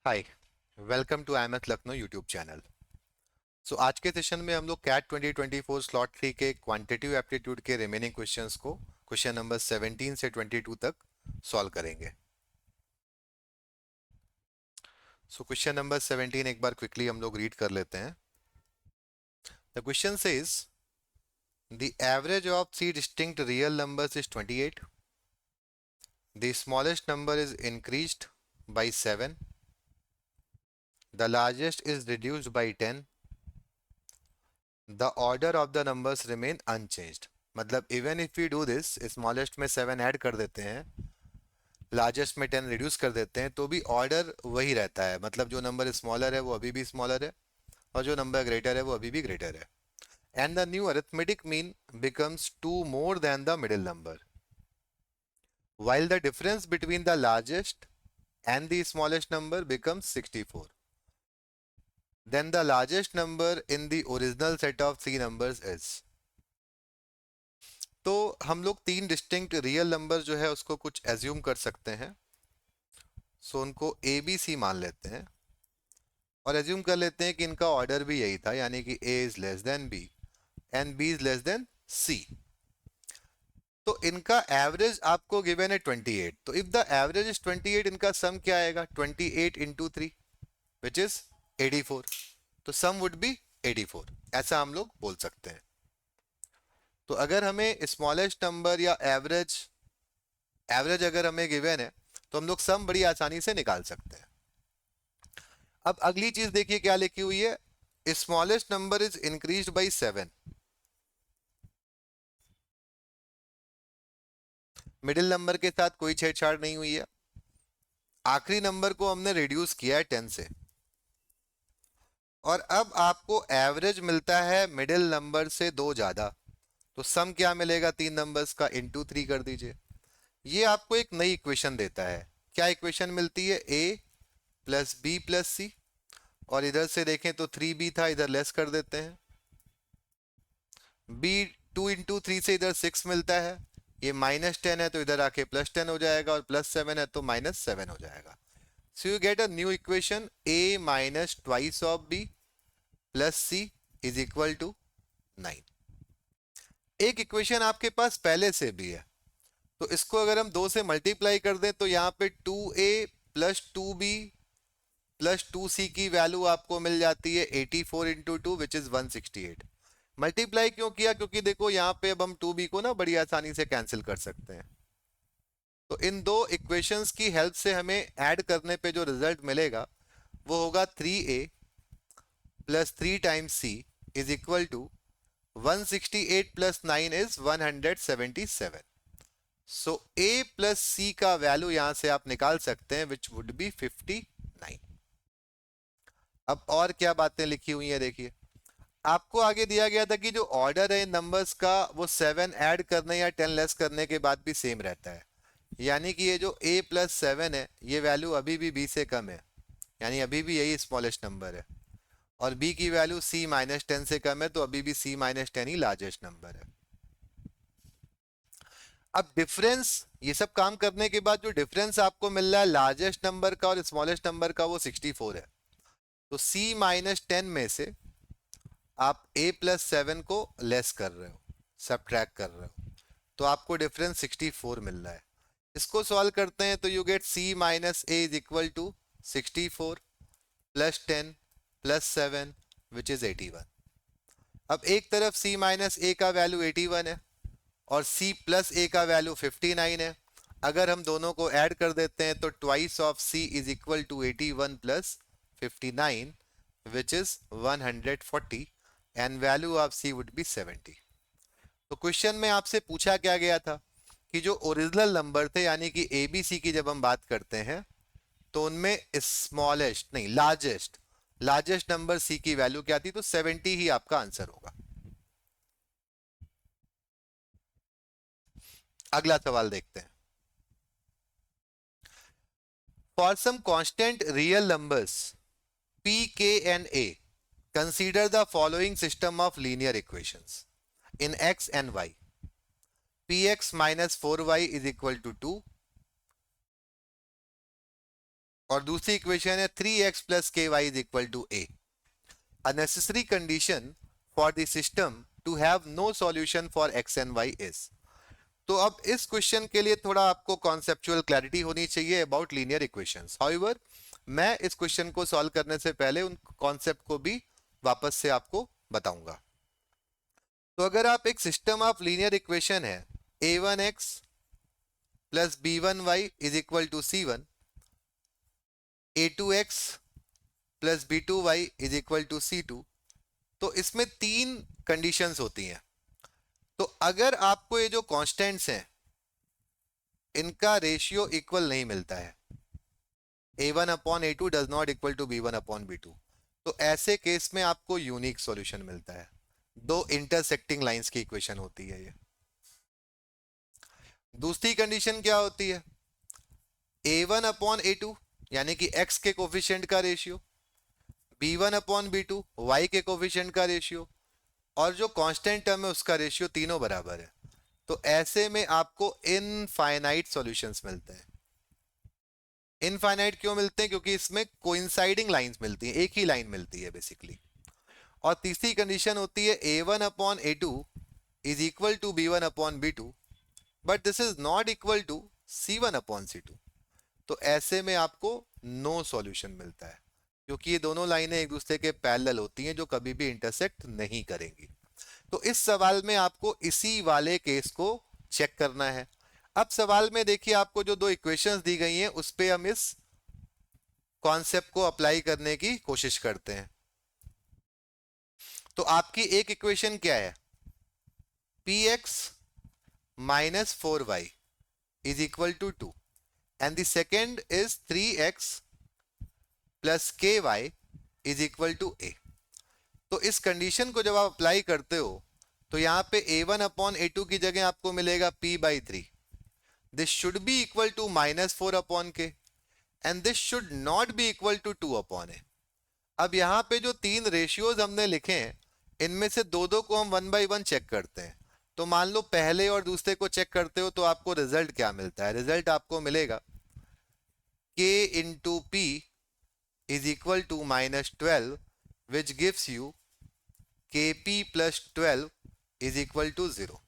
Hi, welcome to IMS Lucknow YouTube channel. So आज के session में हम लोग कैट 2024 स्लॉट 3 के क्वांटिटेटिव एप्टीट्यूड के रिमेनिंग क्वेश्चंस को क्वेश्चन नंबर 17 से 22 तक सॉल्व करेंगे। सो क्वेश्चन नंबर 17 एक बार क्विकली हम लोग रीड कर लेते हैं। The question says the average of three distinct real numbers is 28। The smallest number is increased by 7. The largest is reduced by 10. The order of the numbers remain unchanged. मतलब even if we do this, smallest में 7 add कर देते हैं, largest में 10 reduce कर देते हैं, तो भी ऑर्डर वही रहता है। मतलब जो नंबर स्मॉलर है वो अभी भी स्मॉलर है, और जो नंबर ग्रेटर है वो अभी भी ग्रेटर है। And the new arithmetic mean becomes 2 more than the middle number, while the difference between the largest and the smallest number becomes 64. Then the largest number in the original set of three numbers is। तो हम लोग तीन distinct real number जो है उसको कुछ assume कर सकते हैं। सो उनको ए बी सी मान लेते हैं और एज्यूम कर लेते हैं कि इनका ऑर्डर भी यही था, यानी कि A is less than B and B is less than C. तो इनका एवरेज आपको गिवन है 28। तो इफ द एवरेज इज 28, इनका सम क्या आएगा? 28 इंटू 3 विच इज 84। तो सम वुड बी 84, ऐसा हम लोग बोल सकते हैं। तो अगर हमें स्मॉलेस्ट नंबर या एवरेज एवरेज अगर हमें गिवन है तो हम लोग सम बड़ी आसानी से निकाल सकते हैं। अब अगली चीज देखिए क्या लिखी हुई है। Smallest number is increased by 7। Middle number के साथ कोई छेड़छाड़ नहीं हुई है। आखिरी नंबर को हमने रिड्यूस किया है 10 से, और अब आपको एवरेज मिलता है मिडिल नंबर से दो ज्यादा। तो सम क्या मिलेगा? तीन नंबर्स का इंटू 3 कर दीजिए। ये आपको एक नई इक्वेशन देता है। क्या इक्वेशन मिलती है? ए प्लस बी प्लस सी, और इधर से देखें तो 3b था, इधर लेस कर देते हैं। b 2 इंटू 3 से इधर 6 मिलता है। ये -10 है तो इधर आके +10 हो जाएगा, और +7 है तो -7 हो जाएगा। So you get a new equation, a minus twice of b plus c is equal to 9। एक इक्वेशन आपके पास पहले से भी है, तो इसको अगर हम 2 से मल्टीप्लाई कर दें तो यहाँ पे 2a plus 2b plus 2c की वैल्यू आपको मिल जाती है 84 इंटू 2 विच इज 168। मल्टीप्लाई क्यों किया? क्योंकि देखो यहाँ पे अब हम 2b को ना बड़ी आसानी से कैंसिल कर सकते हैं। तो इन दो इक्वेशंस की हेल्प से हमें ऐड करने पे जो रिजल्ट मिलेगा वो होगा 3a plus 3 times c is equal to 168 plus 9 is 177। So a plus c का वैल्यू यहां से आप निकाल सकते हैं विच वुड बी 59। अब और क्या बातें लिखी हुई है देखिए। आपको आगे दिया गया था कि जो ऑर्डर है नंबर्स का वो 7 ऐड करने या 10 लेस करने के बाद भी सेम रहता है। यानी कि ये जो a प्लस 7 है ये वैल्यू अभी भी b से कम है, यानी अभी भी यही स्मॉलेस्ट नंबर है। और b की वैल्यू c माइनस 10 से कम है, तो अभी भी c माइनस 10 ही लार्जेस्ट नंबर है। अब डिफरेंस, ये सब काम करने के बाद जो डिफरेंस आपको मिल रहा है लार्जेस्ट नंबर का और स्मॉलेस्ट नंबर का वो 64 है। तो c माइनस 10 में से आप a प्लस 7 को लेस कर रहे हो, सब्ट्रैक्ट कर रहे हो, तो आपको डिफरेंस 64 मिल रहा है। इसको सॉल्व करते हैं तो you get c minus a is equal to 64 plus 10 plus 7 which is 81। अब एक तरफ c माइनस ए का वैल्यू 81 है और c प्लस ए का वैल्यू 59 है। अगर हम दोनों को ऐड कर देते हैं तो twice of c is equal to 81 plus 59 which is 140 and value of c would be 70। तो क्वेश्चन में आपसे पूछा क्या गया था कि जो ओरिजिनल नंबर थे यानी कि ए बी सी की जब हम बात करते हैं तो उनमें स्मॉलेस्ट नहीं लार्जेस्ट लार्जेस्ट नंबर सी की वैल्यू क्या थी? तो 70 ही आपका आंसर होगा। अगला सवाल देखते हैं। For some constant real numbers p k and a, consider the following system of linear equations in x and y। px minus 4y is equal to 2, और दूसरी इक्वेशन है 3x plus k y is equal to a. A necessary condition for the system to have no solution for x and y is. तो अब इस question के लिए थोड़ा आपको कॉन्सेप्चुअल क्लैरिटी होनी चाहिए अबाउट लीनियर इक्वेशंस. हाउएवर मैं इस क्वेश्चन को सॉल्व करने से पहले उन कॉन्सेप्ट को भी वापस से आपको बताऊंगा. तो अगर आप एक सिस्टम ऑफ लीनियर इक्वेशन है a1x plus b1y is equal to c1, a2x plus b2y is equal to c2, तो इसमें तीन कंडीशंस होती हैं. तो अगर आपको ये जो कांस्टेंट्स हैं इनका रेशियो इक्वल नहीं मिलता है, a1 upon a2 does not equal to b1 upon b2, तो ऐसे केस में आपको यूनिक सॉल्यूशन मिलता है. दो इंटरसेक्टिंग लाइंस की इक्वेशन होती है ये. दूसरी कंडीशन क्या होती है, a1 अपॉन a2 यानी कि x के कोफिशिएंट का ratio, b1 upon b2 y के कोफिशिएंट का रेशियो, और जो कांस्टेंट टर्म है उसका रेशियो, तीनों बराबर है. तो ऐसे में आपको इनफाइनाइट सॉल्यूशंस मिलते हैं. इनफाइनाइट क्यों मिलते हैं, क्योंकि इसमें कोइंसाइडिंग लाइंस मिलती हैं, एक ही लाइन मिलती है बेसिकली. और तीसरी कंडीशन होती है a1 upon a2 is equal to b1 upon b2 but this is not equal to c1 upon c2. तो ऐसे में आपको नो सॉल्यूशन मिलता है, क्योंकि ये दोनों लाइनें एक दूसरे के पैरेलल होती हैं जो कभी भी इंटरसेक्ट नहीं करेंगी. तो इस सवाल में आपको इसी वाले केस को चेक करना है. अब सवाल में देखिए आपको जो दो इक्वेशंस दी गई हैं उस पे हम इस कॉन्सेप्ट को अप्लाई करने की कोशिश करते हैं. तो आपकी एक इक्वेशन क्या है, px minus 4y is equal to 2 and the second is 3x plus ky is equal to a. तो इस कंडीशन को जब आप अप्लाई करते हो तो यहां पे a1 अपॉन a2 की जगह आपको मिलेगा p by 3. This should be equal to minus 4 upon K and this should not be equal to 2 upon A. अब यहां पे जो तीन रेशियोज हमने लिखे हैं इनमें से दो दो को हम 1 बाई 1 चेक करते हैं. तो मान लो पहले और दूसरे को चेक करते हो तो आपको रिजल्ट क्या मिलता है, रिजल्ट आपको मिलेगा k into p is equal to minus 12 which gives you kp plus 12 is equal to 0.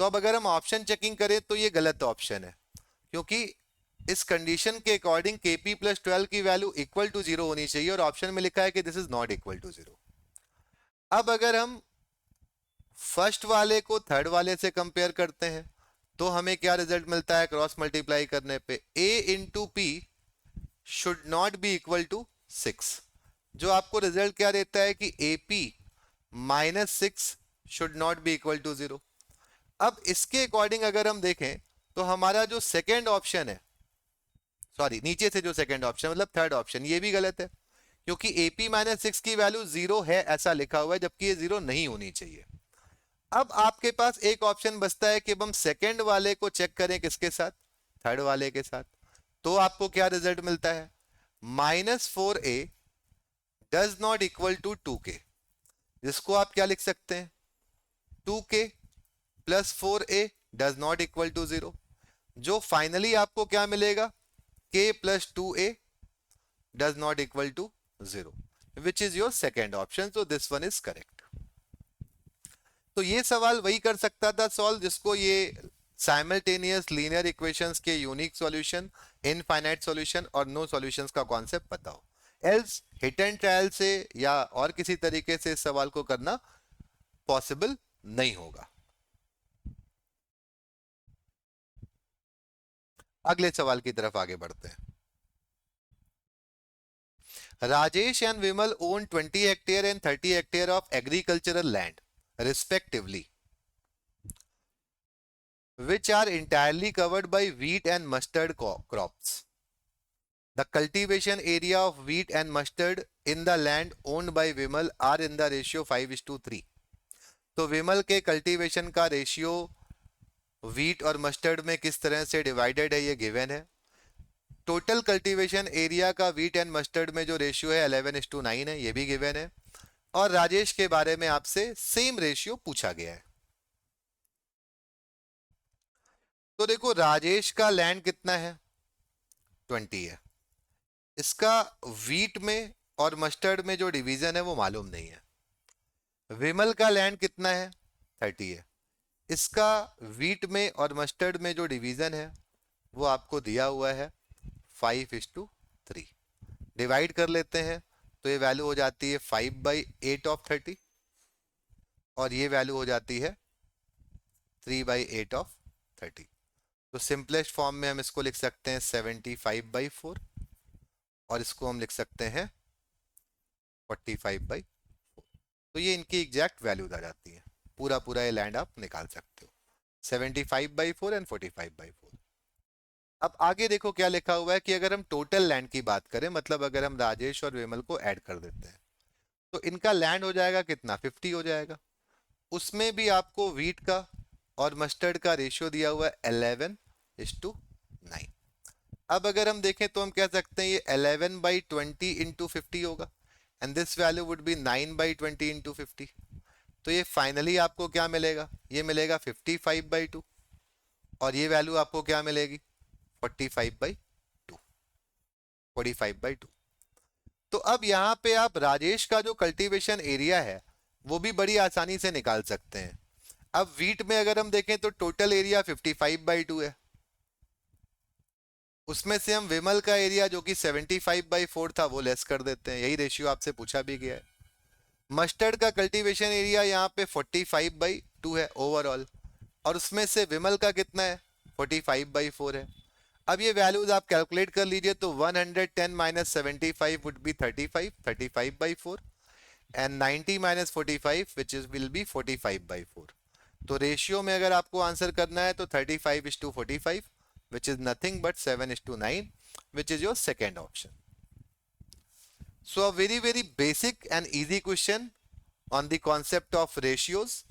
तो अब अगर हम ऑप्शन चेकिंग करें तो ये गलत ऑप्शन है, क्योंकि इस कंडीशन के अकॉर्डिंग kp प्लस 12 की वैल्यू इक्वल टू 0 होनी चाहिए और ऑप्शन में लिखा है कि this is not equal to 0. अब अगर हम फर्स्ट वाले को थर्ड वाले से कंपेयर करते हैं तो हमें क्या रिजल्ट मिलता है, क्रॉस मल्टीप्लाई करने पे a into p should not be equal to 6, जो आपको रिजल्ट क्या देता है कि AP minus 6 should not be equal to 0. अब इसके अकॉर्डिंग अगर हम देखें तो हमारा जो सेकेंड ऑप्शन है, सॉरी नीचे से जो सेकेंड ऑप्शन मतलब थर्ड ऑप्शन, ये भी गलत है, क्योंकि AP माइनस 6 की वैल्यू 0 है ऐसा लिखा हुआ है, जबकि ये 0 नहीं होनी चाहिए. अब आपके पास एक ऑप्शन बचता है कि अब हम सेकेंड वाले को चेक करें किसके साथ, थर्ड वाले के साथ. तो आपको क्या रिजल्ट मिलता है, minus 4a does not equal to 2k, जिसको आप क्या लिख सकते हैं, 2k plus 4a does not equal to 0, जो फाइनली आपको क्या मिलेगा, k plus 2a does not equal to 0, which is your second option. So this one is correct. तो ये सवाल वही कर सकता था सॉल्व जिसको ये साइमल्टेनियस लीनियर इक्वेशंस के यूनिक सॉल्यूशन, इनफाइनाइट सॉल्यूशन और नो सॉल्यूशंस का कॉन्सेप्ट पता हो. एल्स हिट एंड ट्रायल से या और किसी तरीके से इस सवाल को करना पॉसिबल नहीं होगा. अगले सवाल की तरफ आगे बढ़ते हैं. Rajesh and Vimal own 20 hectare and 30 hectare of agricultural land respectively, which are entirely covered by wheat and mustard crops. The cultivation area of wheat and mustard in the land owned by Vimal are in the ratio 5:3. तो विमल के cultivation का ratio wheat और mustard में किस तरह से divided है ये गिवन है. टोटल कल्टीवेशन एरिया का व्हीट एंड मस्टर्ड में जो रेशियो है 11:9 है, ये भी गिवन है. और राजेश के बारे में आपसे सेम रेशियो पूछा गया है. तो देखो राजेश का लैंड कितना है, 20 है, इसका वीट में और मस्टर्ड में जो डिवीजन है वो मालूम नहीं है। विमल का लैंड कितना है 30 है, इसका वीट में और मस्टर्ड में जो डिवीजन है वो आपको दिया हुआ है 5:3। डिवाइड कर लेते हैं तो ये वैल्यू हो जाती है 5/8 ऑफ 30 और ये वैल्यू हो जाती है 3/8 ऑफ 30। तो सिंपलेस्ट फॉर्म में हम इसको लिख सकते हैं 75/4 और इसको हम लिख सकते हैं 45/4। तो ये इनकी एग्जैक्ट वैल्यूज आ जाती है। पूरा पूरा ये लैंड आप निकाल सकते हो 75/4 एंड 45/4। अब आगे देखो क्या लिखा हुआ है कि अगर हम टोटल लैंड की बात करें, मतलब अगर हम राजेश और विमल को ऐड कर देते हैं तो इनका लैंड हो जाएगा कितना 50 हो जाएगा। उसमें भी आपको वीट का और मस्टर्ड का रेशियो दिया हुआ है 11:9। अब अगर हम देखें तो हम कह सकते हैं ये 11/20 इंटू 50 होगा and this value would be 9/20 into 50। तो ये फाइनली आपको क्या मिलेगा, ये मिलेगा 55/2 और ये वैल्यू आपको क्या मिलेगी 45/2। 45/2। तो अब यहाँ पे आप राजेश का जो कल्टीवेशन एरिया है वो भी बड़ी आसानी से निकाल सकते हैं। अब वीट में अगर हम देखें तो टोटल एरिया 55/2 है, उसमें से हम विमल का एरिया जो कि 75/4 था वो लेस कर देते हैं, यही रेशियो आपसे पूछा भी गया है। मस्टर्ड का कल्टीवेशन एरिया यहाँ पे 45/2 है ओवरऑल और उसमें से विमल का कितना है 45/4 है। अब ये वैल्यूज आप कैलकुलेट कर लीजिए तो 110 minus 75 would be 35/4 and 90 minus 45 which is will be 45/4। तो रेशियो में अगर आपको आंसर करना है तो 35:45 which is nothing but 7:9 which is your second option. So a very very basic and easy question on the concept of ratios.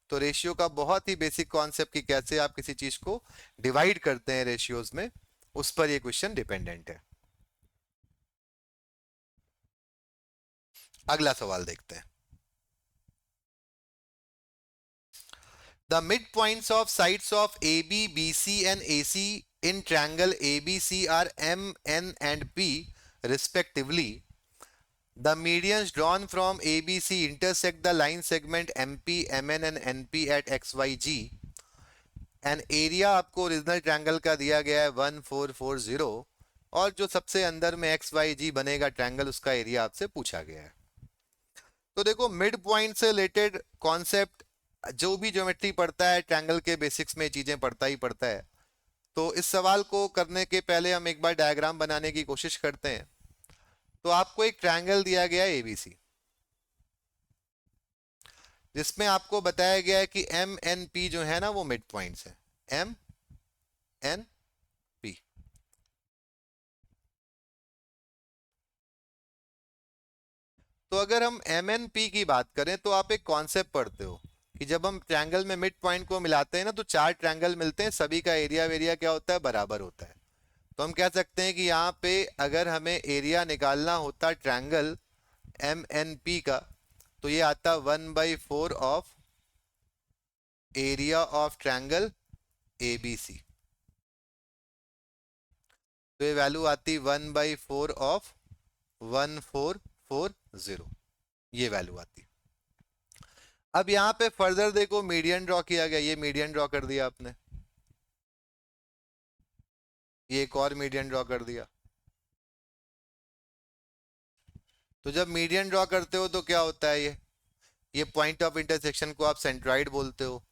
तो ratio का बहुत ही बेसिक कॉन्सेप्ट कि कैसे आप किसी चीज को डिवाइड करते हैं रेशियोज में, उस पर ये क्वेश्चन डिपेंडेंट है। अगला सवाल देखते हैं। The midpoints of sides of AB, BC and AC in triangle ABC are M, N and P respectively. The medians drawn from ABC intersect the line segment MP, MN and NP at XYG. And area आपको original triangle का दिया गया है 1440 और जो सबसे अंदर में XYG बनेगा ट्रायंगल उसका एरिया आपसे पूछा गया है। तो देखो मिड पॉइंट से रिलेटेड कॉन्सेप्ट जो भी ज्योमेट्री पढ़ता है ट्रायंगल के बेसिक्स में चीजें पढ़ता ही पढ़ता है। तो इस सवाल को करने के पहले हम एक बार डायग्राम बनाने की कोशिश करते हैं। तो आपको एक ट्रायंगल दिया गया है एबीसी जिसमें आपको बताया गया है कि एम एन पी जो है ना वो मिड पॉइंट्स है, एम एन पी। तो अगर हम एम एन पी की बात करें तो आप एक कॉन्सेप्ट पढ़ते हो कि जब हम ट्रायंगल में मिड पॉइंट को मिलाते हैं ना तो चार ट्रायंगल मिलते हैं, सभी का एरिया वेरिया क्या होता है बराबर होता है। तो हम कह सकते हैं कि यहाँ पे अगर हमें एरिया निकालना होता ट्रायंगल एम एन पी का तो ये आता 1/4 of area of triangle A B C. तो ये वैल्यू आती 1/4 ऑफ 1440, ये वैल्यू आती। अब यहाँ पे फर्दर देखो मीडियन ड्रॉ किया गया, ये मीडियन ड्रॉ कर दिया आपने, ये एक और मीडियन ड्रॉ कर दिया। तो जब मीडियन ड्रॉ करते हो तो क्या होता है ये पॉइंट ऑफ इंटरसेक्शन को आप सेंट्रॉइड बोलते हो।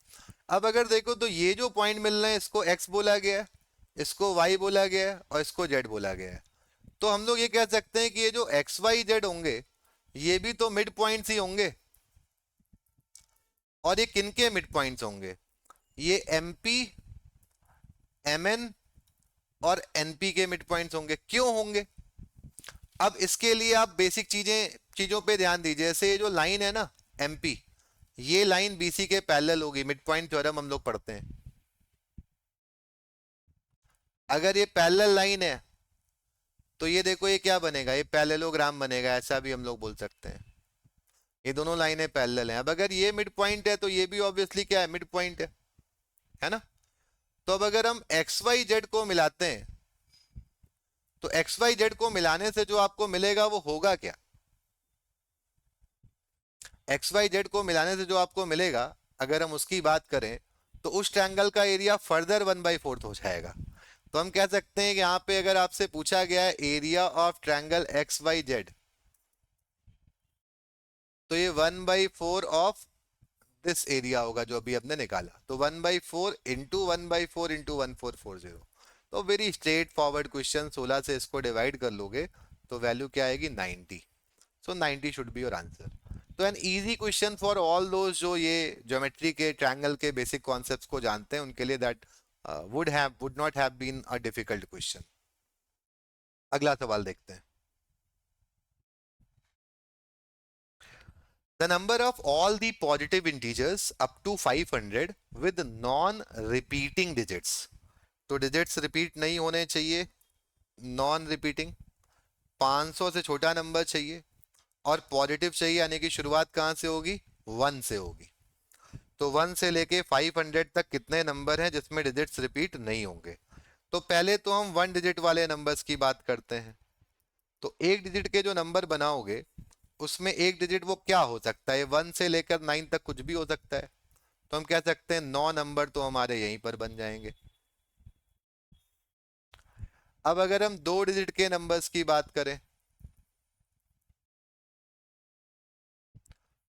अब अगर देखो तो ये जो पॉइंट मिल रहे हैं इसको x बोला गया है, इसको y बोला गया है और इसको z बोला गया है। तो हम लोग ये कह सकते हैं कि ये जो x y z होंगे ये भी तो मिड पॉइंट्स ही होंगे। और ये किनके मिड पॉइंट्स होंगे, ये MP, MN और NP के मिड पॉइंट्स होंगे। क्यों होंगे, अब इसके लिए आप बेसिक चीजों पे ध्यान दीजिए। जैसे ये जो लाइन है ना MP, ये लाइन BC के पैरेलल होगी, मिड पॉइंट थ्योरम हम लोग पढ़ते हैं। अगर ये पैरेलल लाइन है तो ये देखो ये क्या बनेगा, ये पैरेललोग्राम बनेगा, ऐसा भी हम लोग बोल सकते हैं। ये दोनों लाइनें पैरेलल हैं। अब अगर ये मिड पॉइंट है तो ये भी ऑब्वियसली क्या है मिड पॉइंट है ना। तो अब अगर हम XYZ को मिलाते हैं तो एक्स वाई जेड को मिलाने से जो आपको मिलेगा वो होगा क्या? एक्स वाई जेड को मिलाने से जो आपको मिलेगा, अगर हम उसकी बात करें, तो उस ट्रायंगल का एरिया फर्दर 1/4 हो जाएगा। तो हम कह सकते हैं कि यहाँ पे अगर आपसे पूछा गया है area of triangle X Y Z, तो ये 1/4 ऑफ दिस एरिया होगा जो अभी हमने निकाला। तो 1/4 इंटू 1/4 इंटू 1440। तो वेरी स्ट्रेट फॉरवर्ड क्वेश्चन, 16 से इसको डिवाइड कर लोगे तो वैल्यू क्या आएगी? 90। सो 90 शुड बी योर आंसर। तो an easy question for all those जो ये ज्योमेट्री के ट्रायंगल के बेसिक कॉन्सेप्ट्स को जानते हैं, उनके लिए that would not have been a difficult question. अगला सवाल देखते हैं। The number of all the positive integers up to 500 with non-repeating digits. तो डिजिट्स रिपीट नहीं होने चाहिए, नॉन रिपीटिंग, 500 से छोटा नंबर चाहिए और पॉजिटिव चाहिए, यानी कि शुरुआत कहां से होगी? 1 से होगी। तो 1 से लेके 500 तक कितने नंबर हैं जिसमें डिजिट्स रिपीट नहीं होंगे? तो पहले तो हम 1 डिजिट वाले नंबर्स की बात करते हैं। तो एक डिजिट के जो नंबर बनाओगे उसमें एक डिजिट वो क्या हो सकता है? 1 से लेकर 9 तक कुछ भी हो सकता है। तो हम कह सकते हैं 9 नंबर तो हमारे यहीं पर बन जाएंगे। अब अगर हम 2 डिजिट के नंबर्स की बात करें,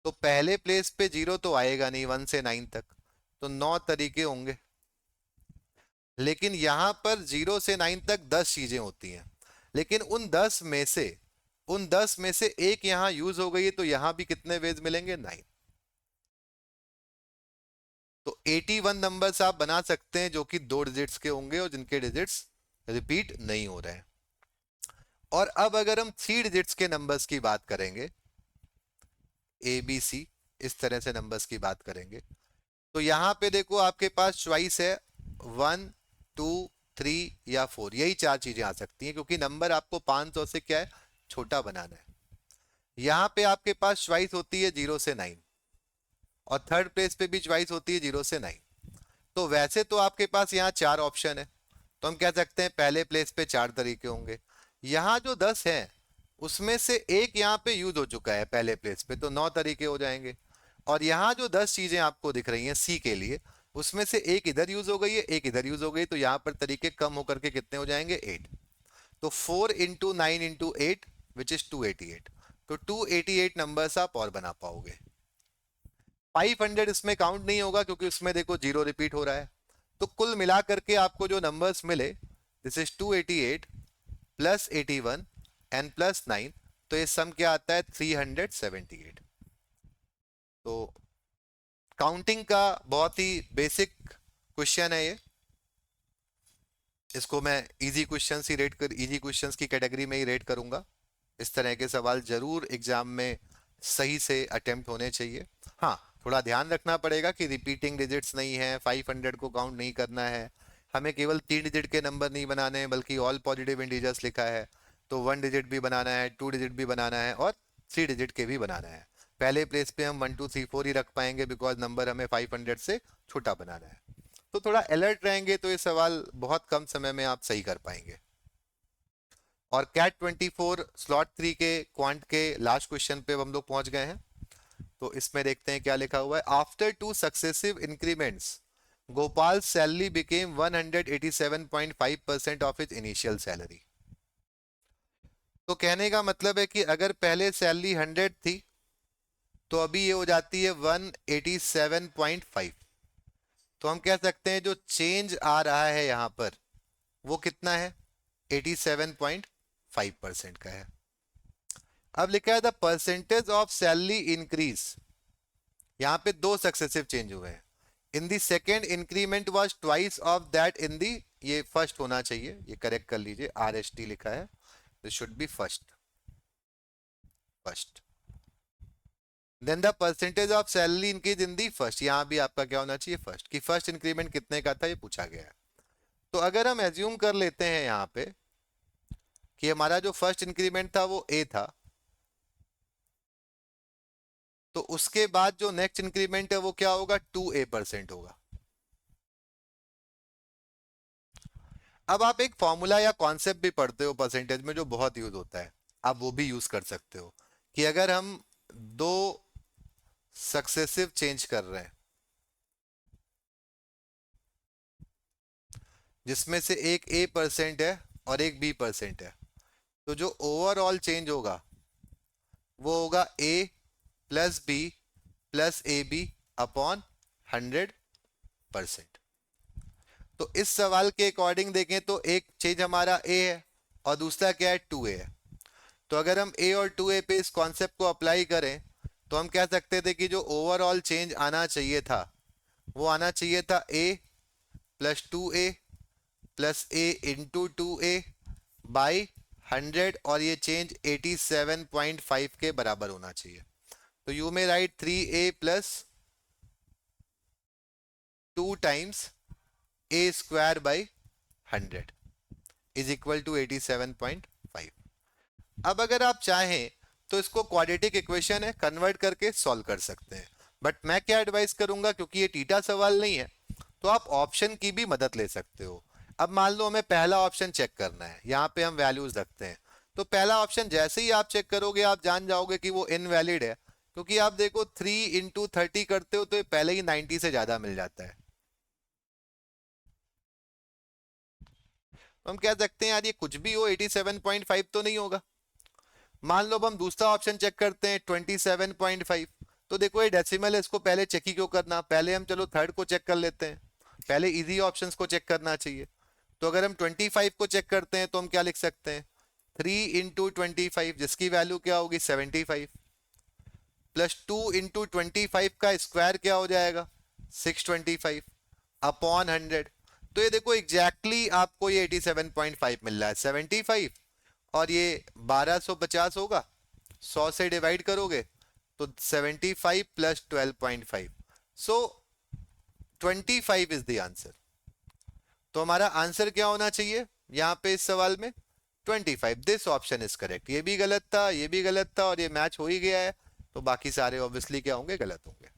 तो पहले प्लेस पे 0 तो आएगा नहीं 1 से 9 तक, तो 9 तरीके होंगे। लेकिन यहां पर 0 से 9 तक 10 चीजें होती हैं, लेकिन उन 10 में से एक यहां यूज हो गई है, तो यहां भी कितने वेज मिलेंगे? 9। तो 81 नंबर्स आप बना सकते हैं जो कि 2 डिजिट्स के होंगे और जिनके डिजिट्स रिपीट नहीं हो रहे हैं। और अब अगर हम 3 डिजिट्स के नंबर्स की बात करेंगे, ए बी सी, इस तरह से नंबर्स की बात करेंगे, तो यहां पे देखो आपके पास चॉइस है 1, 2, 3 या 4, यही 4 चीजें आ सकती हैं, क्योंकि नंबर आपको 500 से क्या है? छोटा बनाना है। यहां पे आपके पास चॉइस होती है 0 से 9, और थर्ड प्लेस पे भी चॉइस होती है 0 से 9। तो वैसे तो आपके पास यहाँ 4 ऑप्शन है, तो हम कह सकते हैं पहले प्लेस पे 4 तरीके होंगे। यहाँ जो 10 है उसमें से एक यहाँ पे यूज हो चुका है पहले प्लेस पे, तो 9 तरीके हो जाएंगे। और यहाँ जो 10 चीजें आपको दिख रही हैं सी के लिए, उसमें से एक इधर यूज हो गई है, एक इधर यूज हो गई, तो यहाँ पर तरीके कम होकर के कितने हो जाएंगे? 8। तो 4 इंटू 9 इंटू 8 विच इज 288। तो 288 नंबर्स आप और बना पाओगे। 500 इसमें काउंट नहीं होगा क्योंकि उसमें देखो 0 रिपीट हो रहा है। तो कुल मिला करके आपको जो नंबर्स मिले, this is 288 plus 81 and plus 9, तो ये सम क्या आता है? 378। तो काउंटिंग का बहुत ही बेसिक क्वेश्चन है ये। इसको मैं इजी क्वेश्चंस ही रेट कर इजी क्वेश्चंस की कैटेगरी में ही रेट करूंगा। इस तरह के सवाल जरूर एग्जाम में सही से अटेम्प्ट होने चाहिए। हाँ, थोड़ा ध्यान रखना पड़ेगा कि रिपीटिंग डिजिट्स नहीं है, 500 को काउंट नहीं करना है, हमें केवल 3 डिजिट के नंबर नहीं बनाने हैं बल्कि ऑल पॉजिटिव इंटीजर्स लिखा है, तो 1 डिजिट भी बनाना है, 2 डिजिट भी बनाना है और 3 डिजिट के भी बनाना है। पहले प्लेस पे हम 1 2 3 4 ही रख पाएंगे बिकॉज नंबर हमें 500 से छोटा बनाना है। तो थोड़ा अलर्ट रहेंगे तो ये सवाल बहुत कम समय में आप सही कर पाएंगे। और कैट 24 स्लॉट 3 के क्वांट के लास्ट क्वेश्चन पे हम लोग पहुंच गए हैं। तो इसमें देखते हैं क्या लिखा हुआ है। After 2 successive increments Gopal salary became 187.5% of is initial salary. तो कहने का मतलब है कि अगर पहले सैलरी 100 थी तो अभी ये हो जाती है 187.5। तो हम कह सकते हैं जो चेंज आ रहा है यहां पर वो कितना है? 87.5% का है। अब लिखा है the percentage of salary increase, यहां पे 2 सक्सेसिव चेंज हुए हैं। In the second increment was twice of that in the, ये फर्स्ट होना चाहिए, ये करेक्ट कर लीजिए, RST लिखा है, this should be first. First then the percentage of salary increase in the first, यहां भी आपका क्या होना चाहिए? फर्स्ट। कि फर्स्ट इंक्रीमेंट कितने का था ये पूछा गया है। तो अगर हम एज्यूम कर लेते हैं यहां पे कि हमारा जो फर्स्ट इंक्रीमेंट था वो ए था, तो उसके बाद जो नेक्स्ट इंक्रीमेंट है वो क्या होगा? 2A% होगा। अब आप एक फॉर्मूला या कॉन्सेप्ट भी पढ़ते हो परसेंटेज में जो बहुत यूज होता है, आप वो भी यूज कर सकते हो कि अगर हम दो सक्सेसिव चेंज कर रहे हैं जिसमें से एक A% है और एक B% है, तो जो ओवरऑल चेंज होगा वो होगा A plus B plus AB upon 100%। तो इस सवाल के अकॉर्डिंग देखें तो एक चेंज हमारा A है और दूसरा क्या है 2A है। तो अगर हम A और 2A पे इस कॉन्सेप्ट को अप्लाई करें तो हम कह सकते थे कि जो ओवरऑल चेंज आना चाहिए था वो आना चाहिए था A plus 2A plus A into 2A by 100, और ये चेंज 87.5 के बराबर होना चाहिए। तो you may write 3A plus 2 times A square by 100 is equal to 87.5। अब अगर आप चाहें तो इसको क्वाड्रेटिक इक्वेशन है कन्वर्ट करके सॉल्व कर सकते हैं, बट मैं क्या एडवाइस करूंगा, क्योंकि ये टीटा सवाल नहीं है तो आप ऑप्शन की भी मदद ले सकते हो। अब मान लो हमें पहला ऑप्शन चेक करना है, यहाँ पे हम वैल्यूज रखते हैं, तो पहला ऑप्शन जैसे ही आप चेक करोगे आप जान जाओगे कि वो इनवैलिड है, क्योंकि आप देखो 3 × 30 करते हो तो ये पहले ही 90 से ज्यादा मिल जाता है। तो हम कह सकते हैं यार ये कुछ भी हो 87.5 तो नहीं होगा। मान लो अब हम दूसरा ऑप्शन चेक करते हैं 27.5, तो देखो ये डेसिमल है, इसको पहले चेक ही क्यों करना, पहले हम चलो थर्ड को चेक कर लेते हैं, पहले इजी ऑप्शंस को चेक करना चाहिए। तो अगर हम 25 को चेक करते हैं तो हम क्या लिख सकते हैं 3 × 25 जिसकी वैल्यू क्या होगी 75 प्लस 2 × 25 का स्क्वायर क्या हो जाएगा 625 अपॉन 100। तो ये देखो एग्जैक्टली exactly आपको ये 87.5 मिल रहा है 75, और ये 1250 होगा, 100 से डिवाइड करोगे तो 75 plus 12.5, so 25 is the answer. तो हमारा आंसर क्या होना चाहिए यहाँ पे इस सवाल में 25। This option is correct. ये भी गलत था, ये भी गलत था, और ये मैच हो ही गया है, तो बाकी सारे ऑब्वियसली क्या होंगे गलत होंगे।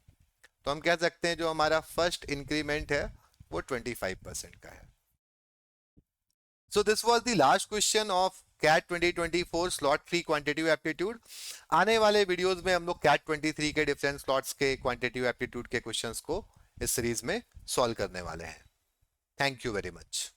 तो हम कह सकते हैं जो हमारा फर्स्ट इंक्रीमेंट है वो 25% का है। So this was the last question of CAT 2024 slot 3 quantitative aptitude. आने वाले वीडियोस में हम लोग कैट 23 के डिफरेंट स्लॉट्स के क्वांटिटेटिव एप्टीट्यूड के क्वेश्चंस को इस सीरीज में सॉल्व करने वाले हैं। Thank you very much.